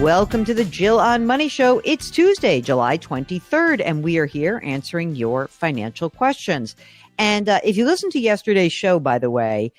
Welcome to the Jill on Money Show. It's Tuesday, July 23rd, and we are here answering your financial questions. And if you listened to yesterday's show, by the way,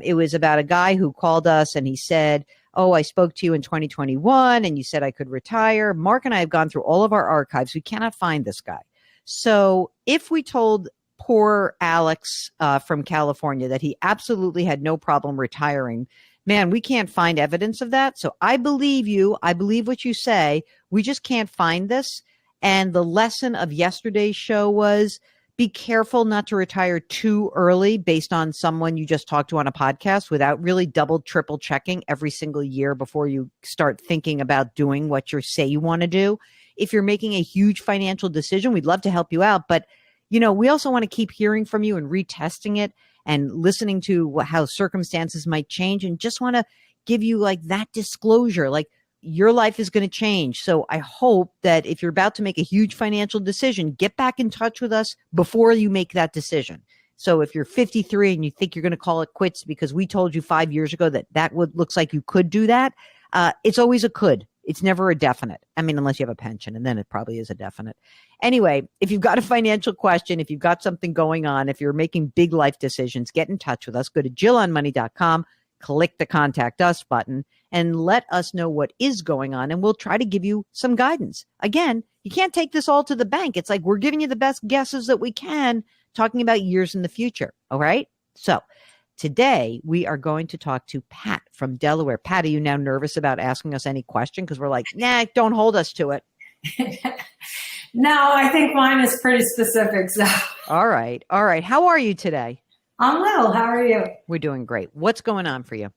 it was about a guy who called us and he said, oh, I spoke to you in 2021 and you said I could retire. Mark and I have gone through all of our archives. We cannot find this guy. So if we told poor Alex from California that he absolutely had no problem retiring, man, we can't find evidence of that. So I believe you. I believe what you say. We just can't find this. And the lesson of yesterday's show was be careful not to retire too early based on someone you just talked to on a podcast without really double, triple checking every single year before you start thinking about doing what you say you want to do. If you're making a huge financial decision, we'd love to help you out. But, you know, we also want to keep hearing from you and retesting it and listening to how circumstances might change, and just want to give you like that disclosure, like your life is going to change. So I hope that if you're about to make a huge financial decision, get back in touch with us before you make that decision. So if you're 53 and you think you're going to call it quits because we told you 5 years ago that looks like you could do that, it's always a could. It's never a definite. I mean, unless you have a pension, and then it probably is a definite. Anyway, if you've got a financial question, if you've got something going on, if you're making big life decisions, get in touch with us. Go to jillonmoney.com, click the contact us button, and let us know what is going on, and we'll try to give you some guidance. Again, you can't take this all to the bank. It's like we're giving you the best guesses that we can, talking about years in the future. All right? So today, we are going to talk to Pat from Delaware. Pat, are you now nervous about asking us any question? Because we're like, nah, don't hold us to it. No, I think mine is pretty specific. So. All right. How are you today? I'm well. How are you? We're doing great. What's going on for you?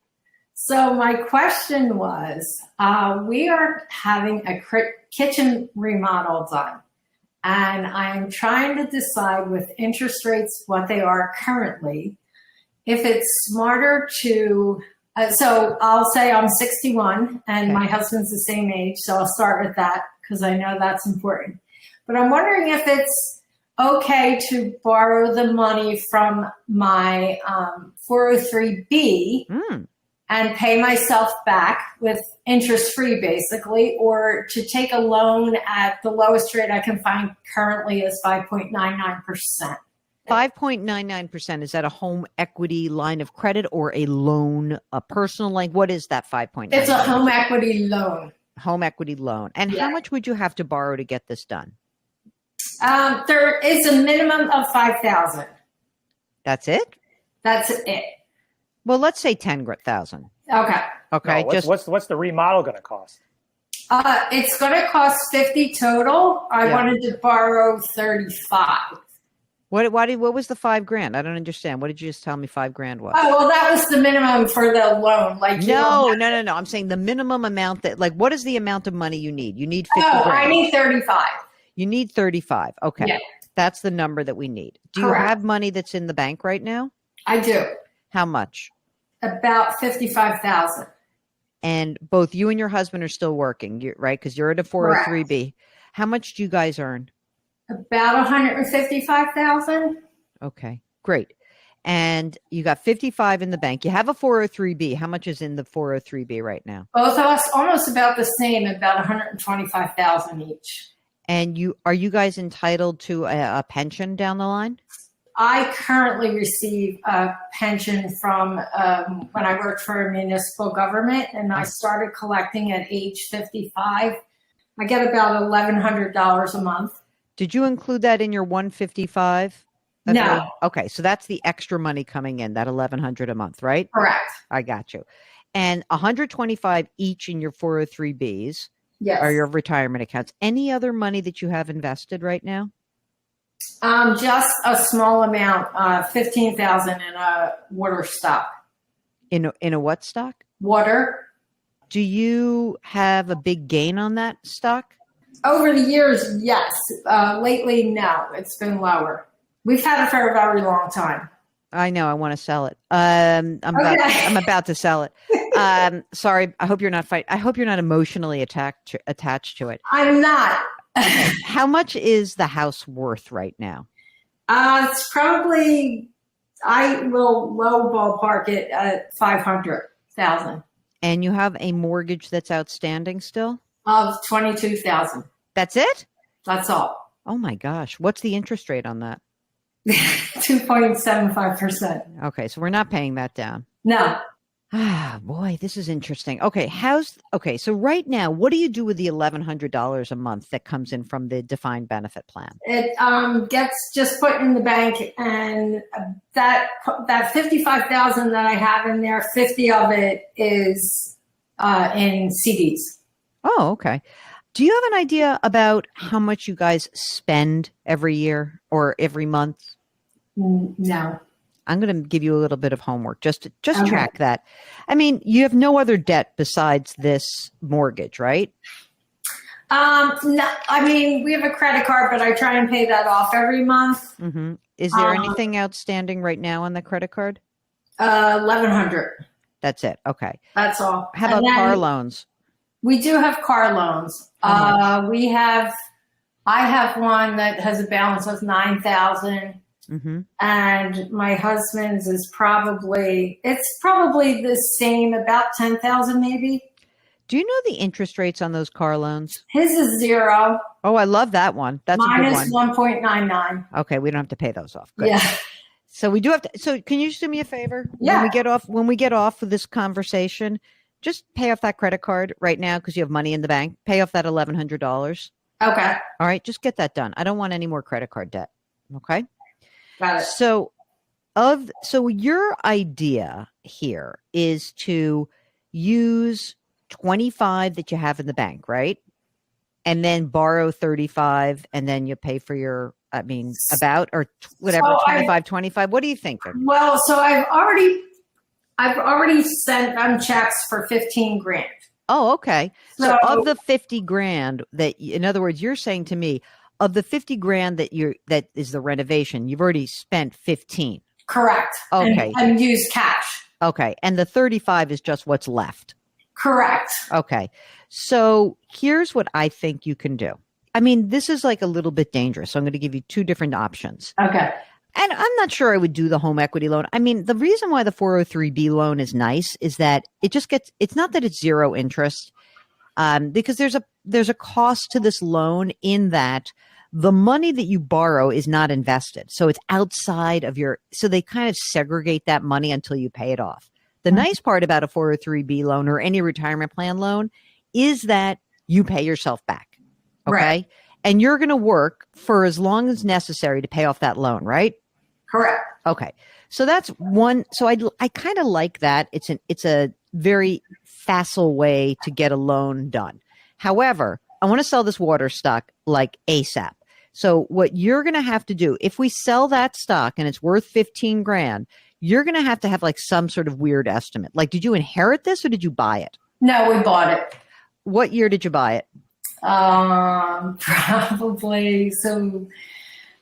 So my question was, we are having a kitchen remodel done. And I'm trying to decide with interest rates, what they are currently, if it's smarter to, so I'll say I'm 61 and my husband's the same age. So I'll start with that because I know that's important. But I'm wondering if it's okay to borrow the money from my 403B and pay myself back with interest-free, basically, or to take a loan at the lowest rate I can find currently is 5.99%. 5.99%, is that a home equity line of credit or a loan, a personal line? What is that 5.99%? It's a home equity loan. Home equity loan. And how much would you have to borrow to get this done? There is a minimum of $5,000. That's it? That's it. Well, let's say 10,000. Okay. Okay. No, what's the remodel going to cost? It's going to cost $50 total. I wanted to borrow $35. What was the $5,000? I don't understand. What did you just tell me $5,000 was? Oh, well, that was the minimum for the loan. Like no. I'm saying the minimum amount what is the amount of money you need? You need $50,000. I need 35. You need 35. Okay. Yeah. That's the number that we need. Do Correct. you have money that's in the bank right now? I do. How much? About $55,000. And both you and your husband are still working, right? Because you're at a 403B. Correct. How much do you guys earn? About $155,000. Okay, great. And you got 55 in the bank. You have a 403B. How much is in the 403B right now? Both of us almost about the same, about $125,000 each. And are you guys entitled to a pension down the line? I currently receive a pension from when I worked for a municipal government, and I started collecting at age 55. I get about $1,100 a month. Did you include that in your 155? No. Okay, so that's the extra money coming in, that $1,100 a month, right? Correct. I got you. And $125 each in your 403Bs are your retirement accounts. Any other money that you have invested right now? Just a small amount, $15,000 in a water stock. In a what stock? Water. Do you have a big gain on that stock? Over the years, yes. Lately, no. It's been lower. We've had it for a very long time. I know. I want to sell it. I'm about to sell it. Sorry. I hope you're not I hope you're not emotionally attached to it. I'm not. How much is the house worth right now? It's probably, I will low ballpark it at $500,000. And you have a mortgage that's outstanding still? Of 22,000. That's it? That's all. Oh my gosh. What's the interest rate on that? 2.75%. Okay, so we're not paying that down. No. Ah, boy, this is interesting. Okay, so right now, what do you do with the $1,100 a month that comes in from the defined benefit plan? It gets just put in the bank, and that 55,000 that I have in there, 50 of it is in CDs. Oh, okay. Do you have an idea about how much you guys spend every year or every month? No. I'm going to give you a little bit of homework just Okay. track that. I mean, you have no other debt besides this mortgage, right? No, I mean, we have a credit card, but I try and pay that off every month. Mm-hmm. Is there anything outstanding right now on the credit card? 1,100. That's it. Okay. That's all. How about car loans? We do have car loans. I have one that has a balance of 9,000. Mm-hmm. And my husband's is probably the same, about 10,000 maybe. Do you know the interest rates on those car loans? His is 0. Oh, I love that one. That's Mine a good is one. 1.99. Okay, we don't have to pay those off. Good. Yeah. So we do have to. So can you just do me a favor? Yeah. When we get off of this conversation, just pay off that credit card right now because you have money in the bank. Pay off that $1,100. Okay. All right, just get that done. I don't want any more credit card debt. Okay. Got it. So your idea here is to use 25 that you have in the bank, right? And then borrow 35 and then you pay for your, whatever, So 25. What do you think? Well, so I've already sent them checks for 15 grand. Oh, okay. So So- of the 50 grand in other words, you're saying to me, of the 50 grand that is the renovation, you've already spent 15. Correct. Okay. And use cash. Okay. And the 35 is just what's left. Correct. Okay. So here's what I think you can do. I mean, this is like a little bit dangerous. So I'm going to give you two different options. Okay. And I'm not sure I would do the home equity loan. I mean, the reason why the 403B loan is nice is that it's not that it's zero interest, because there's a cost to this loan in that the money that you borrow is not invested. So it's outside of so they kind of segregate that money until you pay it off. The nice part about a 403B loan or any retirement plan loan is that you pay yourself back. Okay. Right. And you're going to work for as long as necessary to pay off that loan, right? Correct. Okay. So that's one. So I kind of like that. It's a very facile way to get a loan done. However, I want to sell this water stock like ASAP. So what you're going to have to do, if we sell that stock and it's worth 15 grand, you're going to have like some sort of weird estimate. Like, did you inherit this or did you buy it? No, we bought it. What year did you buy it? Probably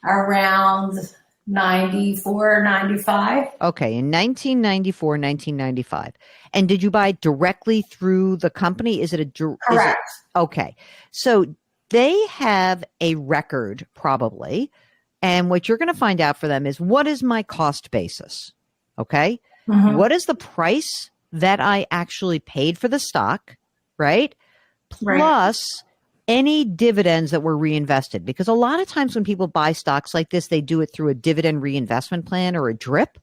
around 94, 95. Okay, in 1994, 1995. And did you buy it directly through the company? Is it Correct. Okay. So they have a record probably. And what you're going to find out for them is, what is my cost basis? Okay. Mm-hmm. What is the price that I actually paid for the stock? Right. Plus any dividends that were reinvested. Because a lot of times when people buy stocks like this, they do it through a dividend reinvestment plan or a DRIP.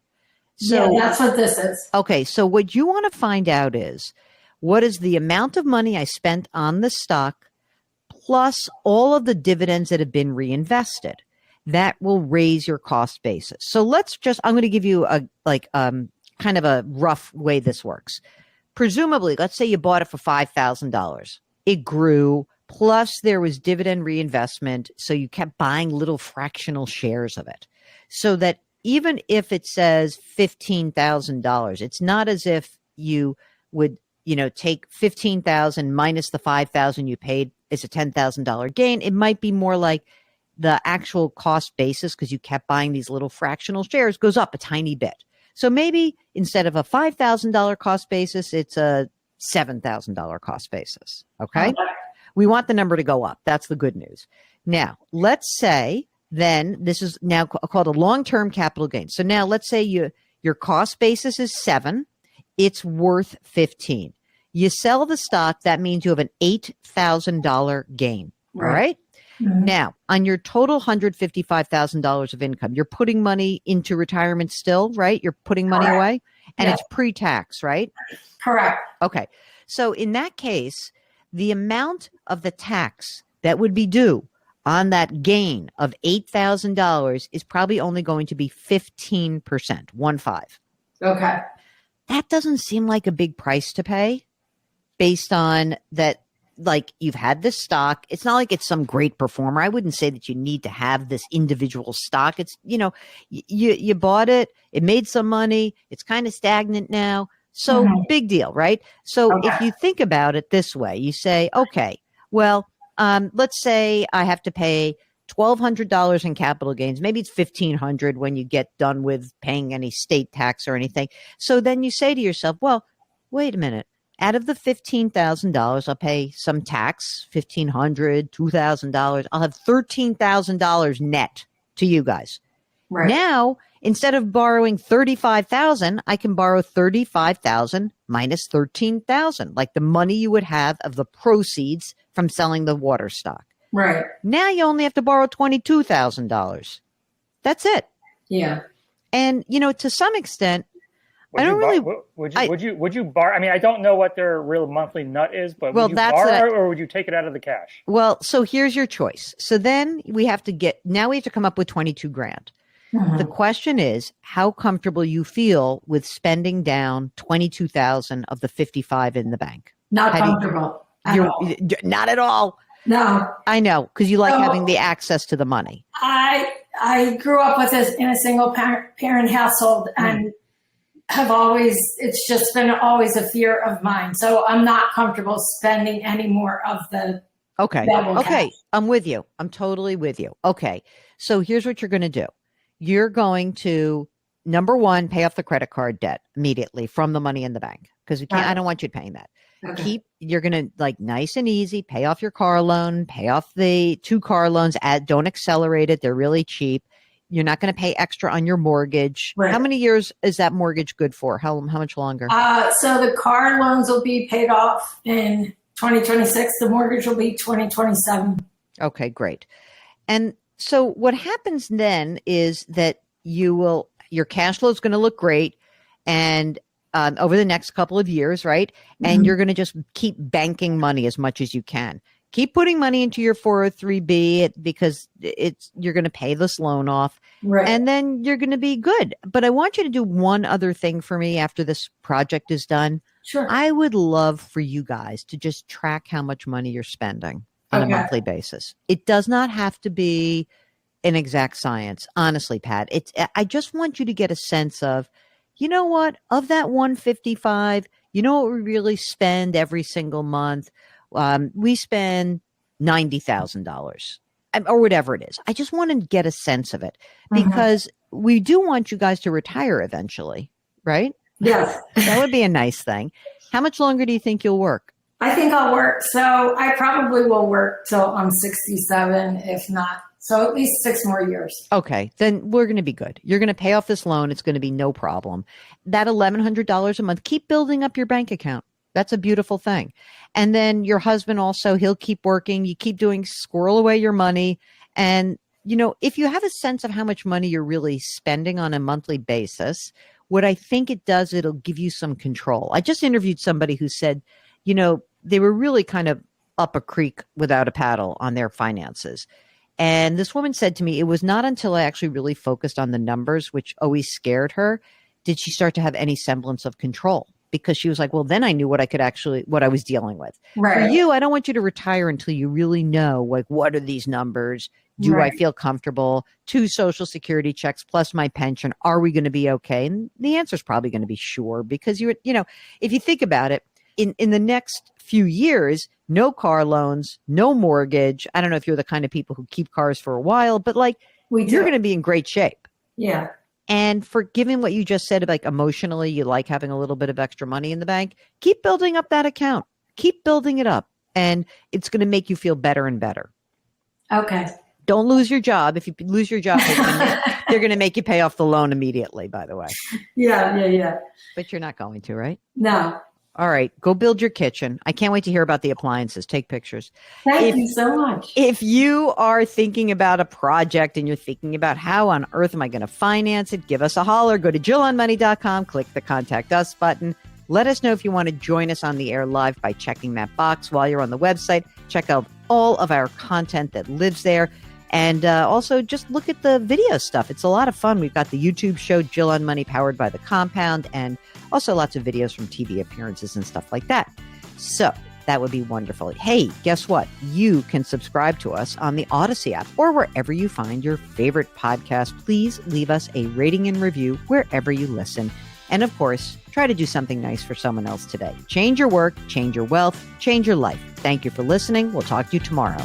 So yeah, that's what this is. Okay. So what you want to find out is, what is the amount of money I spent on the stock plus all of the dividends that have been reinvested? That will raise your cost basis. So I'm going to give you kind of a rough way this works. Presumably, let's say you bought it for $5,000. It grew, plus there was dividend reinvestment. So you kept buying little fractional shares of it. So that even if it says $15,000, it's not as if you would, take 15,000 minus the 5,000 you paid is a $10,000 gain. It might be more like the actual cost basis, because you kept buying these little fractional shares, goes up a tiny bit. So maybe instead of a $5,000 cost basis, it's a $7,000 cost basis. Okay. We want the number to go up. That's the good news. Now, let's say then this is now called a long-term capital gain. So now let's say your cost basis is 7. It's worth 15. You sell the stock, that means you have an $8,000 gain. All right. Mm-hmm. Now, on your total $155,000 of income, you're putting money into retirement still, right? You're putting money Correct. away, and Yes. it's pre-tax, right? Correct. Okay. So in that case, the amount of the tax that would be due on that gain of $8,000 is probably only going to be 15%, 1-5. Okay. That doesn't seem like a big price to pay based on that. Like, you've had this stock. It's not like it's some great performer. I wouldn't say that you need to have this individual stock. It's, you bought it. It made some money. It's kind of stagnant now. So big deal, right? So if you think about it this way, you say, okay, well, let's say I have to pay $1,200 in capital gains. Maybe it's $1,500 when you get done with paying any state tax or anything. So then you say to yourself, well, wait a minute. Out of the $15,000, I'll pay some tax, $1,500, $2,000. I'll have $13,000 net to you guys. Right. Now, instead of borrowing $35,000, I can borrow $35,000 minus $13,000, like the money you would have of the proceeds from selling the water stock. Right. Now you only have to borrow $22,000. That's it. Yeah. And, to some extent, Would you borrow? I mean, I don't know what their real monthly nut is, but would you borrow or would you take it out of the cash? Well, so here's your choice. So then we have to come up with 22 grand. Mm-hmm. The question is how comfortable you feel with spending down 22,000 of the 55 in the bank. Not comfortable. Not at all. No. I know, because you like having the access to the money. I grew up in a single parent household and it's just been always a fear of mine. So I'm not comfortable spending any more of the double cash. I'm with you. I'm totally with you. Okay. So here's what you're going to do. You're going to, number one, pay off the credit card debt immediately from the money in the bank. Because I don't want you paying that. Okay. You're going to, nice and easy, pay off your car loan, pay off the 2 car loans, don't accelerate it. They're really cheap. You're not going to pay extra on your mortgage. Right. How many years is that mortgage good for? How much longer? So the car loans will be paid off in 2026. The mortgage will be 2027. Okay, great. And so what happens then is that your cash flow is going to look great. And over the next couple of years, right? And you're going to just keep banking money as much as you can. Keep putting money into your 403B because you're going to pay this loan off. Right. And then you're going to be good. But I want you to do one other thing for me after this project is done. Sure. I would love for you guys to just track how much money you're spending on a monthly basis. It does not have to be an exact science. Honestly, Pat, I just want you to get a sense of, you know what, of that 155, you know what we really spend every single month? We spend $90,000 or whatever it is. I just want to get a sense of it because we do want you guys to retire eventually, right? Yes. That would be a nice thing. How much longer do you think you'll work? I think I'll work. So I probably will work till I'm 67, if not. So at least 6 more years. Okay. Then we're going to be good. You're going to pay off this loan. It's going to be no problem. That $1,100 a month, keep building up your bank account. That's a beautiful thing. And then your husband also, he'll keep working. You keep squirrel away your money. And, if you have a sense of how much money you're really spending on a monthly basis, what I think it does, it'll give you some control. I just interviewed somebody who said, they were really kind of up a creek without a paddle on their finances. And this woman said to me, it was not until I actually really focused on the numbers, which always scared her, did she start to have any semblance of control. Because she was like, well, then I knew what I was dealing with. Right. For you, I don't want you to retire until you really know, what are these numbers? Do I feel comfortable? 2 Social Security checks plus my pension. Are we going to be okay? And the answer is probably going to be sure, because if you think about it, in the next few years, no car loans, no mortgage. I don't know if you're the kind of people who keep cars for a while, but you're going to be in great shape. Yeah. And for given what you just said, emotionally, you like having a little bit of extra money in the bank, keep building up that account. Keep building it up. And it's going to make you feel better and better. Okay. Don't lose your job. If you lose your job, they're going to make you pay off the loan immediately, by the way. Yeah. But you're not going to, right? No. All right. Go build your kitchen. I can't wait to hear about the appliances. Take pictures. Thank you so much. If you are thinking about a project and you're thinking about how on earth am I going to finance it, give us a holler. Go to JillOnMoney.com, click the Contact Us button. Let us know if you want to join us on the air live by checking that box while you're on the website. Check out all of our content that lives there. And also just look at the video stuff. It's a lot of fun. We've got the YouTube show, Jill on Money, powered by The Compound, and also lots of videos from TV appearances and stuff like that. So that would be wonderful. Hey, guess what? You can subscribe to us on the Odyssey app or wherever you find your favorite podcast. Please leave us a rating and review wherever you listen. And of course, try to do something nice for someone else today. Change your work, change your wealth, change your life. Thank you for listening. We'll talk to you tomorrow.